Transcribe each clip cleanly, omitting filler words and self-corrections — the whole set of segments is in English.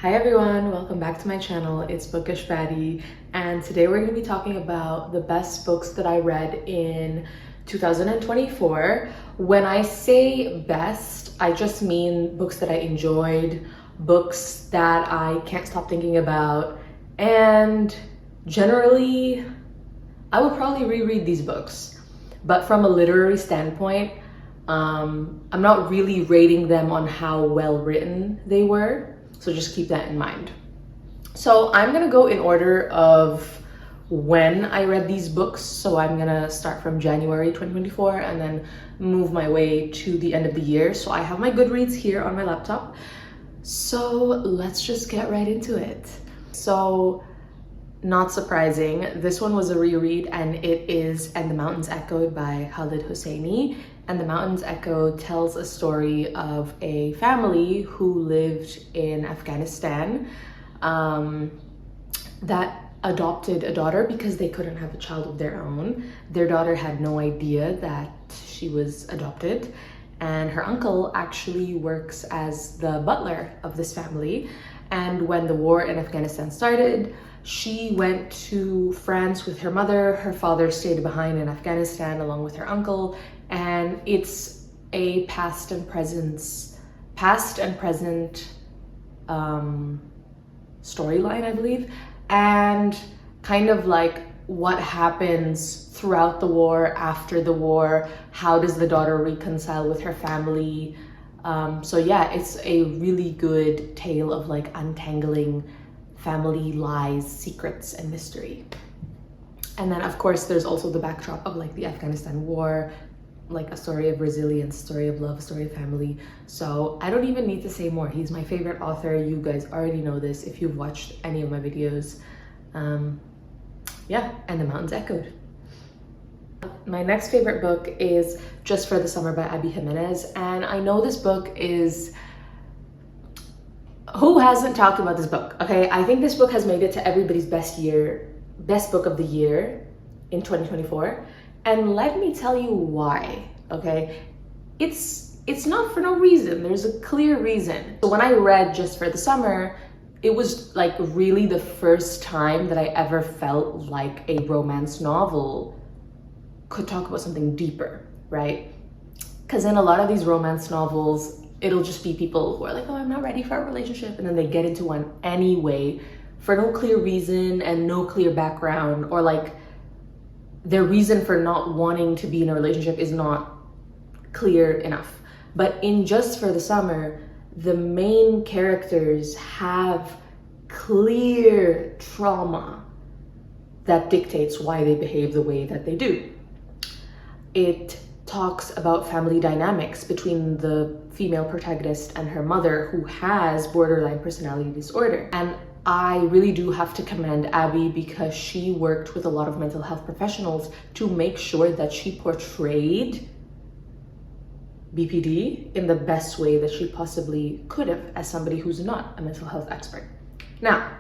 Hi everyone, welcome back to my channel. It's Bookish Baddie, and today we're going to be talking about the best books that I read in 2024. When I say best, I just mean books that I enjoyed, books that I can't stop thinking about, and generally, I would probably reread these books. But from a literary standpoint, I'm not really rating them on how well written they were. So just keep that in mind. So I'm gonna go in order of when I read these books. So I'm gonna start from January 2024 and then move my way to the end of the year. So I have my Goodreads here on my laptop. So let's just get right into it. So not surprising, this one was a reread, and it is And the Mountains Echoed by Khaled Hosseini. And the Mountains Echo tells a story of a family who lived in Afghanistan that adopted a daughter because they couldn't have a child of their own. Their daughter had no idea that she was adopted, and her uncle actually works as the butler of this family. And when the war in Afghanistan started, she went to France with her mother. Her father stayed behind in Afghanistan along with her uncle. And it's a past and present storyline, I believe, and kind of like what happens throughout the war, after the war, how does the daughter reconcile with her family. So yeah, it's a really good tale of like untangling family lies, secrets, and mystery. And then of course there's also the backdrop of like the Afghanistan war, like a story of resilience, story of love, story of family. So I don't even need to say more. He's my favorite author. You guys already know this if you've watched any of my videos. Yeah, And the Mountains Echoed. My next favorite book is Just for the Summer by Abby Jimenez. And I know this book is... Who hasn't talked about this book? Okay, I think this book has made it to everybody's best book of the year in 2024. And let me tell you why, okay? It's not for no reason. There's a clear reason. So when I read Just for the Summer, it was like really the first time that I ever felt like a romance novel could talk about something deeper, right? Because in a lot of these romance novels, it'll just be people who are like, oh, I'm not ready for a relationship. And then they get into one anyway for no clear reason and no clear background, or like their reason for not wanting to be in a relationship is not clear enough. But in Just for the Summer, the main characters have clear trauma that dictates why they behave the way that they do. It talks about family dynamics between the female protagonist and her mother, who has borderline personality disorder. And I really do have to commend Abby because she worked with a lot of mental health professionals to make sure that she portrayed BPD in the best way that she possibly could have as somebody who's not a mental health expert. Now,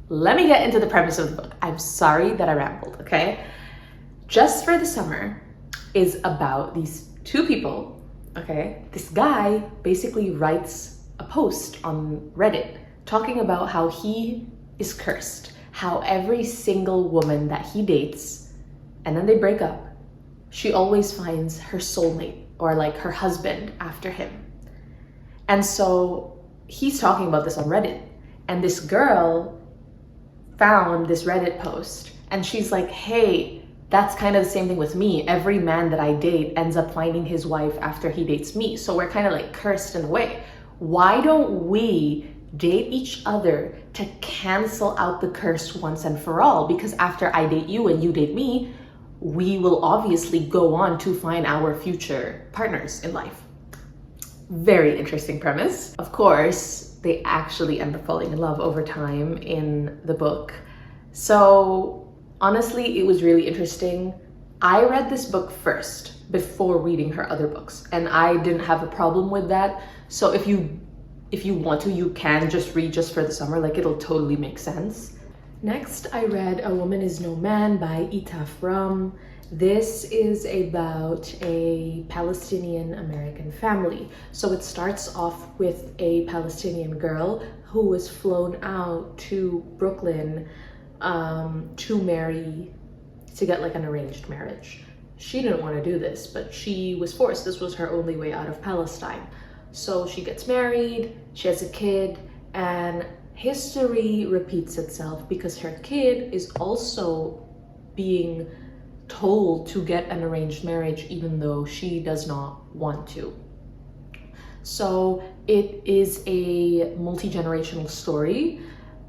let me get into the premise of the book. I'm sorry that I rambled, okay? Just for the Summer is about these two people, okay? This guy basically writes a post on Reddit talking about how he is cursed, how every single woman that he dates, and then they break up, she always finds her soulmate or like her husband after him. And so he's talking about this on Reddit, and this girl found this Reddit post and she's like, hey, that's kind of the same thing with me. Every man that I date ends up finding his wife after he dates me. So we're kind of like cursed in a way. Why don't we date each other to cancel out the curse once and for all? Because after I date you and you date me, we will obviously go on to find our future partners in life. Very interesting premise. Of course, they actually end up falling in love over time in the book. So honestly, it was really interesting. I read this book first before reading her other books, and I didn't have a problem with that. So if you want to, you can just read Just for the Summer, like it'll totally make sense. Next, I read A Woman Is No Man by Itaf Ram. This is about a Palestinian American family. So it starts off with a Palestinian girl who was flown out to Brooklyn to get like an arranged marriage. She didn't want to do this, but she was forced. This was her only way out of Palestine. So she gets married, she has a kid, and history repeats itself because her kid is also being told to get an arranged marriage even though she does not want to. So it is a multi-generational story.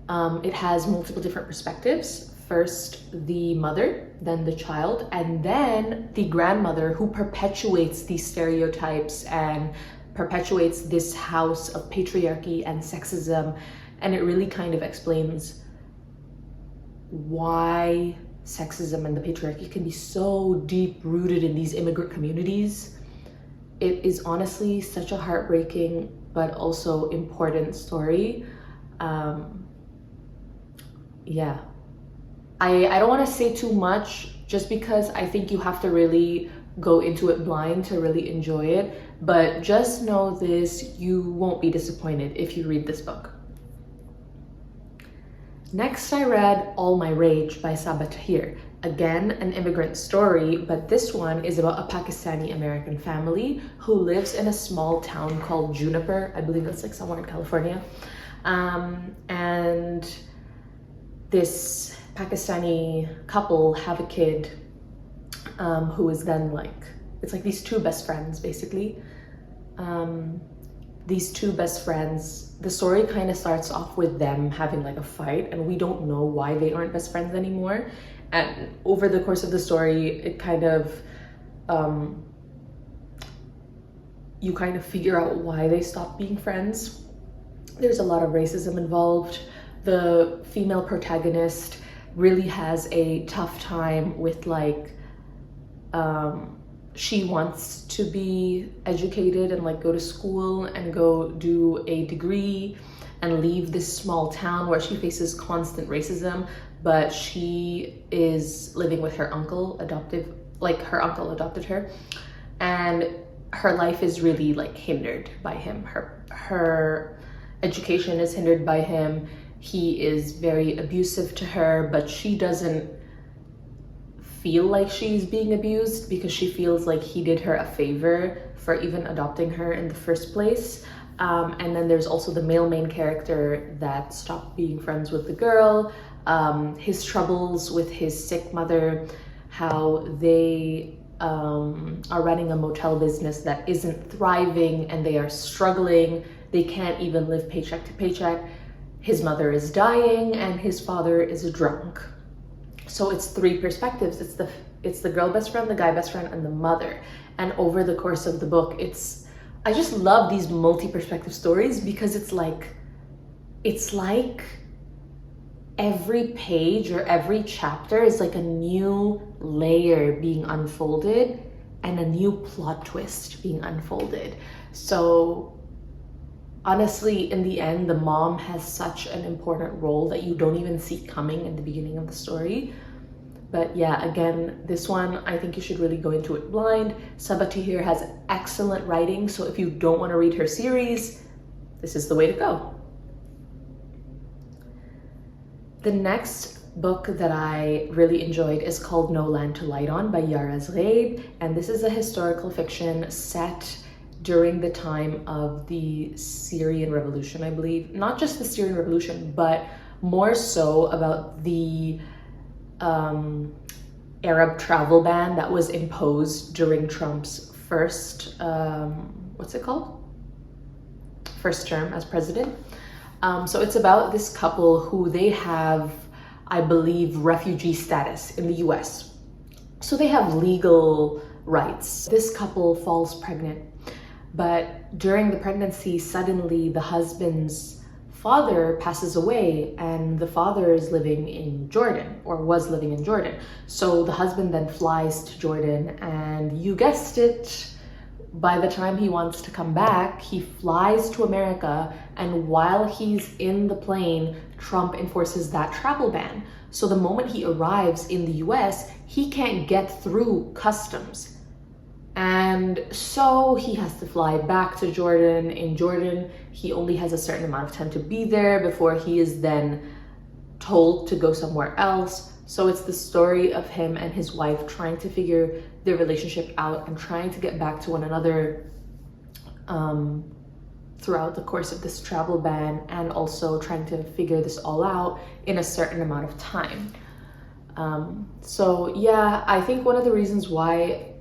It has multiple different perspectives. First the mother, then the child, and then the grandmother, who perpetuates these stereotypes and perpetuates this house of patriarchy and sexism. And it really kind of explains why sexism and the patriarchy can be so deep rooted in these immigrant communities. It is honestly such a heartbreaking but also important story. Yeah, I don't want to say too much just because I think you have to really go into it blind to really enjoy it, but just know this, you won't be disappointed if you read this book. Next, I read All My Rage by Saba Tahir. Again, an immigrant story, but this one is about a Pakistani American family who lives in a small town called Juniper. I believe it's like somewhere in California. And this Pakistani couple have a kid who is then like, it's like these two best friends basically. These two best friends, the story kind of starts off with them having like a fight, and we don't know why they aren't best friends anymore. And over the course of the story, it kind of, you kind of figure out why they stopped being friends. There's a lot of racism involved. The female protagonist really has a tough time with like, she wants to be educated and like go to school and go do a degree and leave this small town where she faces constant racism, but she is living with her uncle, her uncle adopted her, and her life is really like hindered by him. Her education is hindered by him. He is very abusive to her, but she doesn't feel like she's being abused because she feels like he did her a favor for even adopting her in the first place. And then there's also the male main character that stopped being friends with the girl, his troubles with his sick mother, how they are running a motel business that isn't thriving and they are struggling. They can't even live paycheck to paycheck. His mother is dying and his father is drunk. So it's three perspectives. It's the girl best friend, the guy best friend, and the mother. And over the course of the book, I just love these multi-perspective stories because it's like every page or every chapter is like a new layer being unfolded and a new plot twist being unfolded. So honestly, in the end, the mom has such an important role that you don't even see coming in the beginning of the story. But yeah, again, this one, I think you should really go into it blind. Saba Tahir has excellent writing, so if you don't want to read her series, this is the way to go. The next book that I really enjoyed is called No Land to Light On by Yara Zghaib, and this is a historical fiction set during the time of the Syrian Revolution, I believe. Not just the Syrian Revolution, but more so about the Arab travel ban that was imposed during Trump's first term as president. So it's about this couple who they have, I believe, refugee status in the US. So they have legal rights. This couple falls pregnant, but during the pregnancy, suddenly the husband's father passes away and the father is living in Jordan, or was living in Jordan. So the husband then flies to Jordan, and you guessed it, by the time he wants to come back, he flies to America, and while he's in the plane, Trump enforces that travel ban. So the moment he arrives in the US, he can't get through customs. And so he has to fly back to Jordan. In Jordan, he only has a certain amount of time to be there before he is then told to go somewhere else. So it's the story of him and his wife trying to figure their relationship out and trying to get back to one another throughout the course of this travel ban, and also trying to figure this all out in a certain amount of time. So yeah, I think one of the reasons why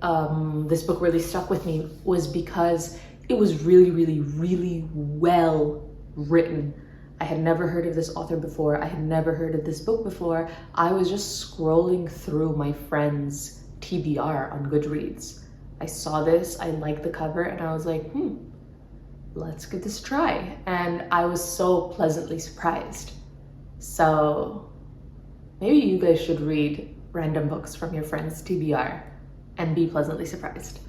this book really stuck with me was because it was really, really, really well written. I had never heard of this author before. I had never heard of this book before. I was just scrolling through my friend's TBR on Goodreads. I saw this, I liked the cover, and I was like, let's give this a try. And I was so pleasantly surprised. So maybe you guys should read random books from your friend's TBR and be pleasantly surprised.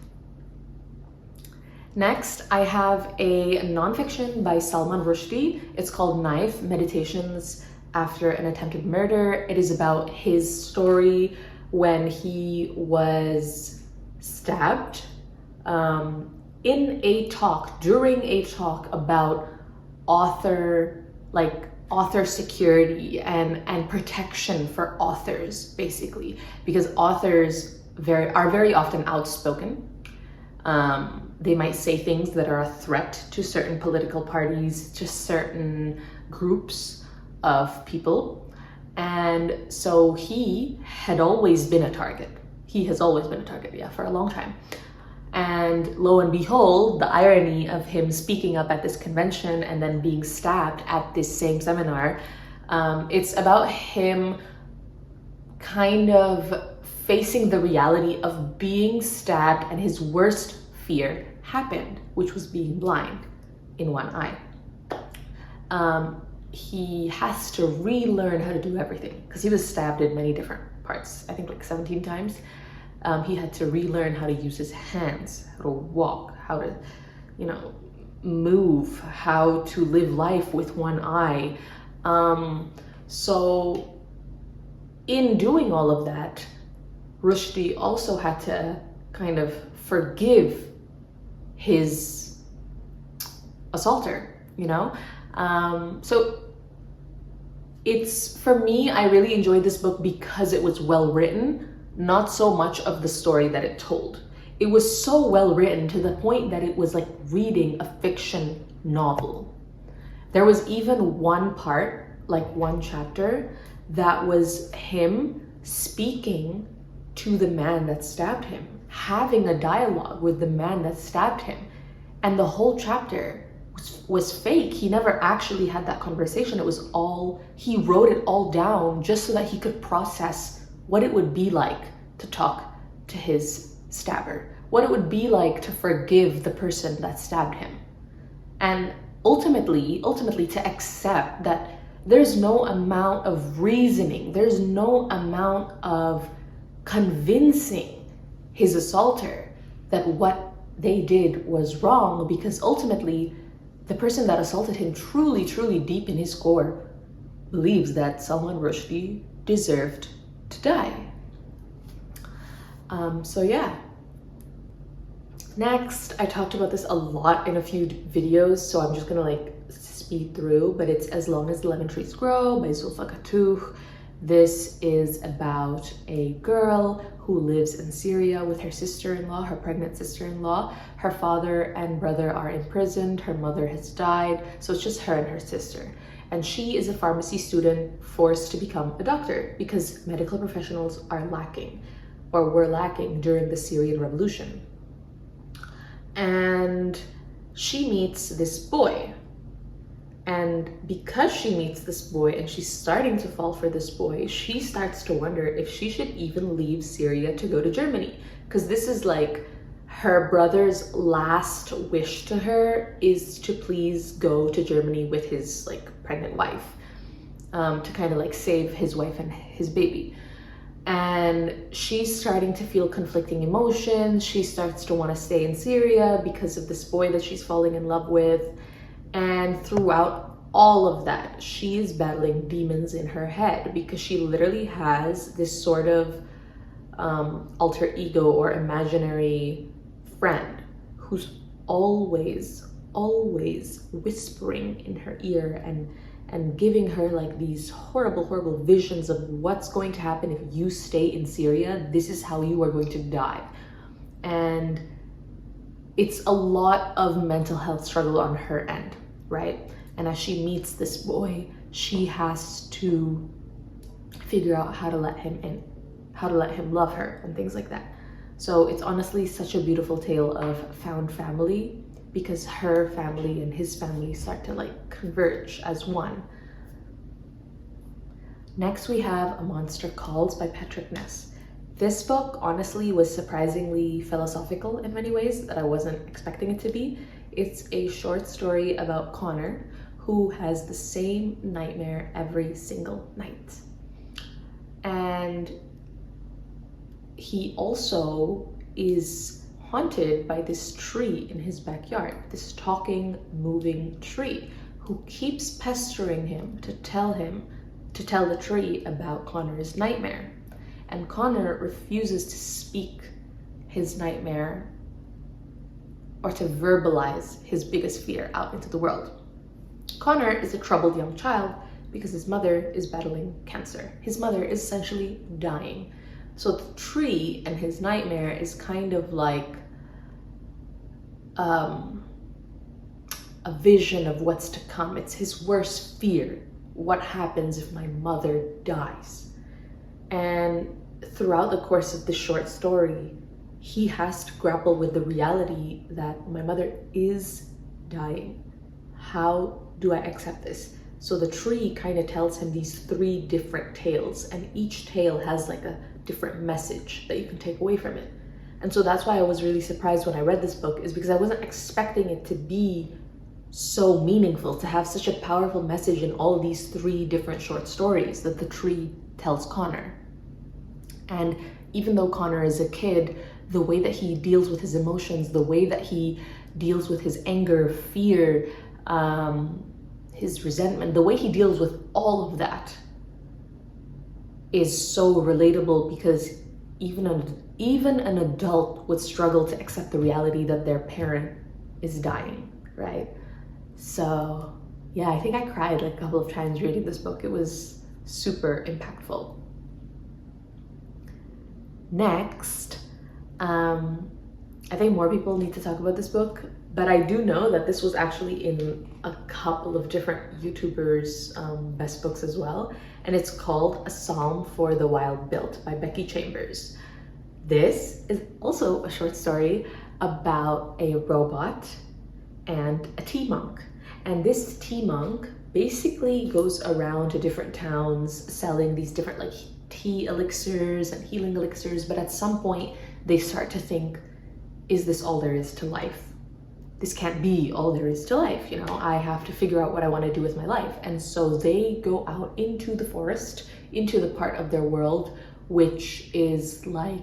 Next, I have a nonfiction by Salman Rushdie. It's called Knife: Meditations After an Attempted Murder. It is about his story when he was stabbed in a talk, during a talk about author security and protection for authors, basically, because authors are very often outspoken. They might say things that are a threat to certain political parties, to certain groups of people. And so he had always been a target. He has always been a target, yeah, for a long time. And lo and behold, the irony of him speaking up at this convention and then being stabbed at this same seminar, it's about him kind of facing the reality of being stabbed, and his worst fear happened, which was being blind in one eye. He has to relearn how to do everything because he was stabbed in many different parts, I think like 17 times. He had to relearn how to use his hands, how to walk, how to, move, how to live life with one eye. So in doing all of that, Rushdie also had to kind of forgive his assaulter, So it's, for me, I really enjoyed this book because it was well written, not so much of the story that it told. It was so well written to the point that it was like reading a fiction novel. There was even one part, like one chapter, that was him speaking to the man that stabbed him, having a dialogue with the man that stabbed him. And the whole chapter was fake. He never actually had that conversation. It was all, he wrote it all down just so that he could process what it would be like to talk to his stabber, what it would be like to forgive the person that stabbed him. And ultimately to accept that there's no amount of reasoning, there's no amount of convincing his assaulter that what they did was wrong, because ultimately the person that assaulted him truly, truly deep in his core believes that Salman Rushdie deserved to die. So yeah. Next, I talked about this a lot in a few videos, so I'm just gonna speed through, but it's As Long as the Lemon Trees Grow by Zulfa Khatouh. This is about a girl who lives in Syria with her sister-in-law, her pregnant sister-in-law. Her father and brother are imprisoned, her mother has died, so it's just her and her sister. And she is a pharmacy student forced to become a doctor because medical professionals are lacking, or were lacking during the Syrian revolution. And she meets this boy. And because she meets this boy and she's starting to fall for this boy, she starts to wonder if she should even leave Syria to go to Germany. Because this is like her brother's last wish to her is to please go to Germany with his pregnant wife, to kind of save his wife and his baby. And she's starting to feel conflicting emotions. She starts to want to stay in Syria because of this boy that she's falling in love with. And throughout all of that, she is battling demons in her head because she literally has this sort of alter ego or imaginary friend who's always whispering in her ear and giving her like these horrible visions of what's going to happen if you stay in Syria. This is how you are going to die. And it's a lot of mental health struggle on her end, right? And as she meets this boy, she has to figure out how to let him in, how to let him love her and things like that. So it's honestly such a beautiful tale of found family, because her family and his family start to like converge as one. Next we have A Monster Calls by Patrick Ness. This book honestly was surprisingly philosophical in many ways that I wasn't expecting it to be. It's a short story about Connor, who has the same nightmare every single night. And he also is haunted by this tree in his backyard, this talking, moving tree, who keeps pestering him to tell the tree about Connor's nightmare. And Connor refuses to speak his nightmare or to verbalize his biggest fear out into the world. Connor is a troubled young child because his mother is battling cancer. His mother is essentially dying. So the tree and his nightmare is kind of like a vision of what's to come. It's his worst fear. What happens if my mother dies? And throughout the course of the short story, he has to grapple with the reality that my mother is dying. How do I accept this? So the tree kind of tells him these 3 different tales, and each tale has like a different message that you can take away from it. And so that's why I was really surprised when I read this book, is because I wasn't expecting it to be so meaningful, to have such a powerful message in all of these 3 different short stories that the tree tells Connor. And even though Connor is a kid, the way that he deals with his emotions, the way that he deals with his anger, fear, his resentment, the way he deals with all of that is so relatable, because even an adult would struggle to accept the reality that their parent is dying, right? So yeah, I think I cried like a couple of times reading this book. It was super impactful. Next, I think more people need to talk about this book, but I do know that this was actually in a couple of different YouTubers' best books as well, and it's called A Psalm for the Wild-Built by Becky Chambers. This is also a short story about a robot and a tea monk. And this tea monk basically goes around to different towns selling these different like tea elixirs and healing elixirs, but at some point they start to think, is this all there is to life? This can't be all there is to life, you know, I have to figure out what I want to do with my life. And so they go out into the forest, into the part of their world which is like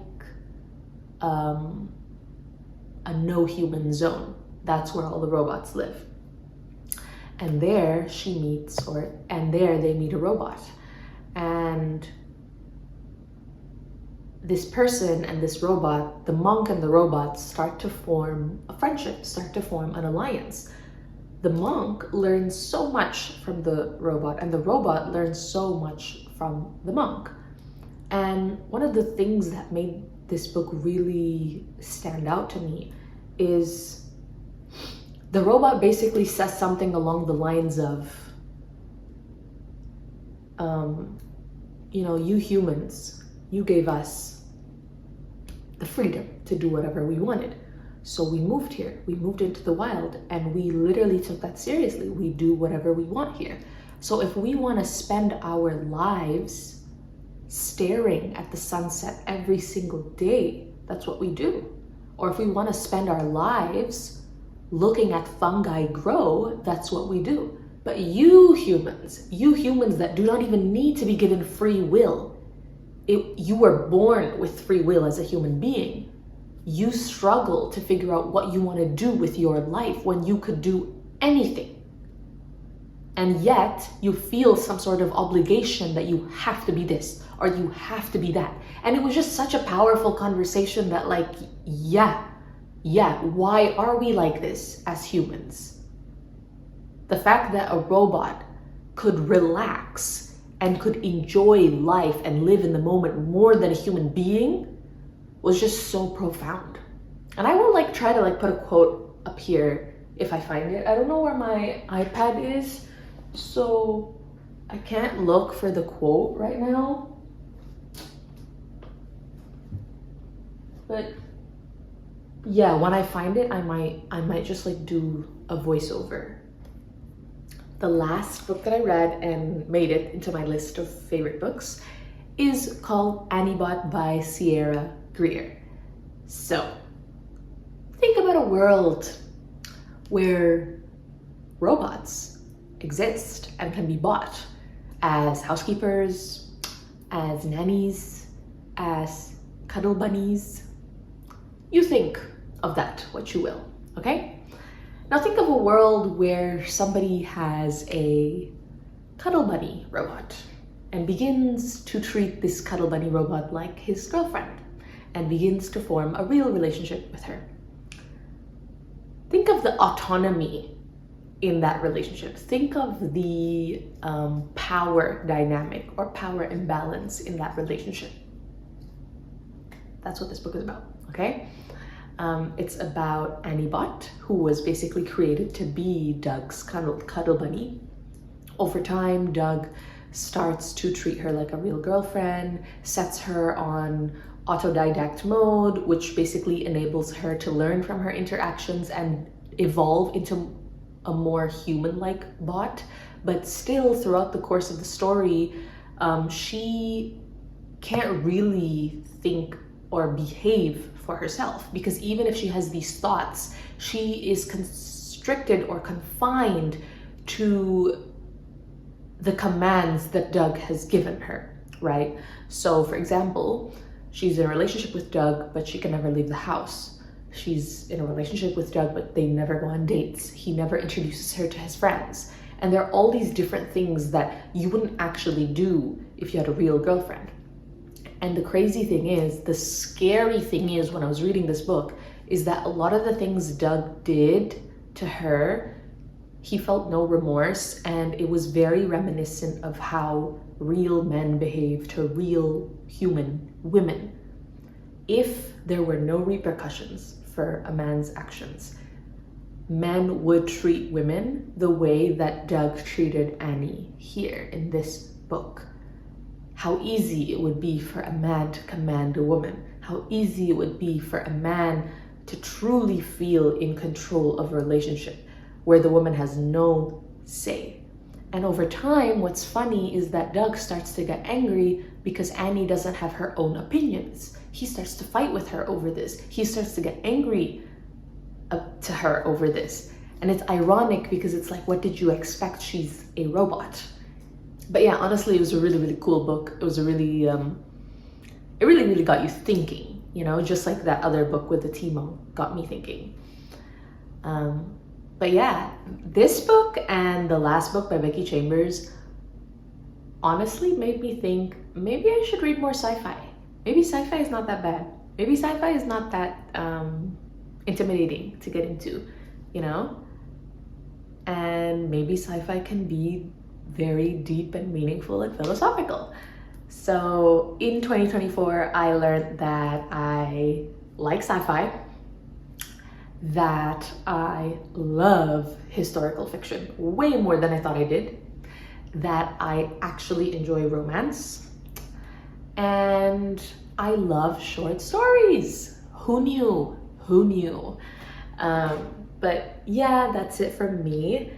a no human zone. That's where all the robots live. And there she meets, and there they meet a robot. And this person and this robot, the monk and the robot, start to form a friendship, start to form an alliance. The monk learns so much from the robot, and the robot learns so much from the monk. And one of the things that made this book really stand out to me is the robot basically says something along the lines of, you know, you humans, you gave us the freedom to do whatever we wanted. So we moved here, we moved into the wild, and we literally took that seriously. We do whatever we want here. So if we want to spend our lives staring at the sunset every single day, that's what we do. Or if we want to spend our lives looking at fungi grow, that's what we do. But you humans that do not even need to be given free will, you were born with free will as a human being. You struggle to figure out what you want to do with your life when you could do anything. And yet you feel some sort of obligation that you have to be this or you have to be that. And it was just such a powerful conversation that, like, yeah, yeah, why are we like this as humans? The fact that a robot could relax and could enjoy life and live in the moment more than a human being was just so profound. And I will try to put a quote up here if I find it. I don't know where my iPad is, so I can't look for the quote right now. But yeah, when I find it, I might just do a voiceover. The last book that I read and made it into my list of favorite books is called Anibot by Sierra Greer. So, think about a world where robots exist and can be bought as housekeepers, as nannies, as cuddle bunnies. You think of that what you will, okay? Now think of a world where somebody has a cuddle bunny robot and begins to treat this cuddle bunny robot like his girlfriend and begins to form a real relationship with her. Think of the autonomy in that relationship. Think of the power dynamic or power imbalance in that relationship. That's what this book is about, okay? It's about Anibot, who was basically created to be Doug's cuddle bunny. Over time, Doug starts to treat her like a real girlfriend, sets her on autodidact mode, which basically enables her to learn from her interactions and evolve into a more human-like bot. But still, throughout the course of the story, she can't really think or behave for herself, because even if she has these thoughts, she is constricted or confined to the commands that Doug has given her, right? So for example, she's in a relationship with Doug, but she can never leave the house. She's in a relationship with Doug, but they never go on dates. He never introduces her to his friends. And there are all these different things that you wouldn't actually do if you had a real girlfriend. And the crazy thing is, the scary thing is, when I was reading this book, is that a lot of the things Doug did to her, he felt no remorse, and it was very reminiscent of how real men behave to real human women. If there were no repercussions for a man's actions, men would treat women the way that Doug treated Annie here in this book. How easy it would be for a man to command a woman. How easy it would be for a man to truly feel in control of a relationship where the woman has no say. And over time, what's funny is that Doug starts to get angry because Annie doesn't have her own opinions. He starts to fight with her over this. He starts to get angry to her over this. And it's ironic because it's like, what did you expect? She's a robot. But yeah, honestly, it was a really, really cool book. It was a really, it really got you thinking, you know, just like that other book with the Timo got me thinking. But yeah, this book and the last book by Becky Chambers honestly made me think, maybe I should read more sci-fi. Maybe sci-fi is not that bad. Maybe sci-fi is not that intimidating to get into, you know? And maybe sci-fi can be very deep and meaningful and philosophical. So in 2024, I learned that I like sci-fi, that I love historical fiction way more than I thought I did, that I actually enjoy romance, and I love short stories. Who knew? Who knew? But yeah, that's it from me.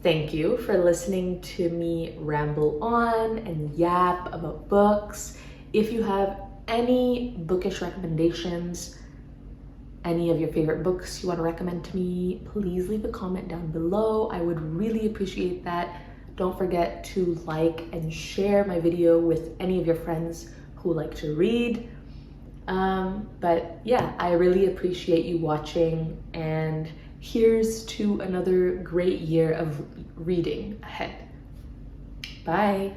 Thank you for listening to me ramble on and yap about books. If you have any bookish recommendations, any of your favorite books you want to recommend to me, please leave a comment down below. I would really appreciate that. Don't forget to like and share my video with any of your friends who like to read. But yeah, I really appreciate you watching, and here's to another great year of reading ahead. Bye.